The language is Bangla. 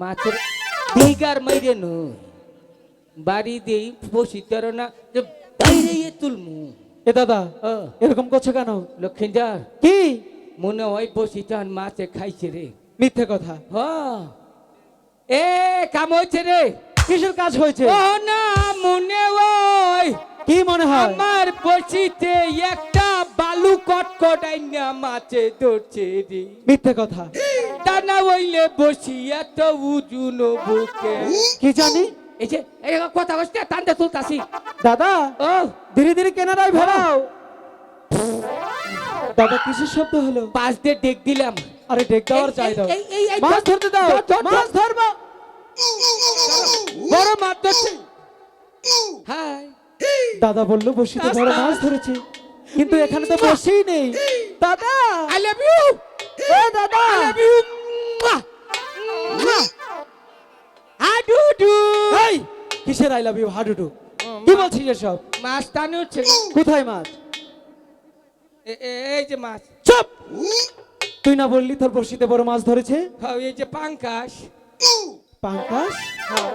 মাছের দিগার মাইরে নয় বাড়ি দেই বসিতার না যে বাইরে তুলমু। এ দাদা এরকম করছো কেন? লক্ষিন্দর কি মনে হয় বসিতান মাছে খাইছে রে। মিথ্যে কথা। হ এ কাম হয়েছে রে। কিসের কাজ হয়েছে? ও না মনে হয় কি মনে হয়? আমার বসিতে একটা বালু কটকটাই না মাছে ধরছে রে। মিথ্যে কথা। তা না হইলে বসি এত উজুন বুকে। কি জানি? এই যে এই কথা হচ্ছে টানতে তুলতাছি। দাদা ও ধীরে ধীরে কেনারায় ভেড়াও। দাদা কিসের শব্দ হলো? পাঁচ দিয়ে ডেক দিলাম। আরে ডেক দেওয়ার চাই দাও। এই মাছ ধরতে দাও। মাছ ধরবো। বড় মাছ ধরছে। হাই দাদা বললো বসিতে বড় মাছ ধরেছে, কিন্তু এখানে তো বসেই নেই। দাদা আই লাভ ইউ। এ দাদা আই লাভ ইউ। হাডুডু। এই কিসের আই লাভ ইউ হাডুডু? কি বলছিস এসব? মাছ টানে উঠছে। কোথায় মাছ? এই যে মাছ। চুপ! তুই না বললি তোর বসিতে বড় মাছ ধরেছে? হ্যাঁ এই যে পাঙ্কাশ। পাঙ্কাশ?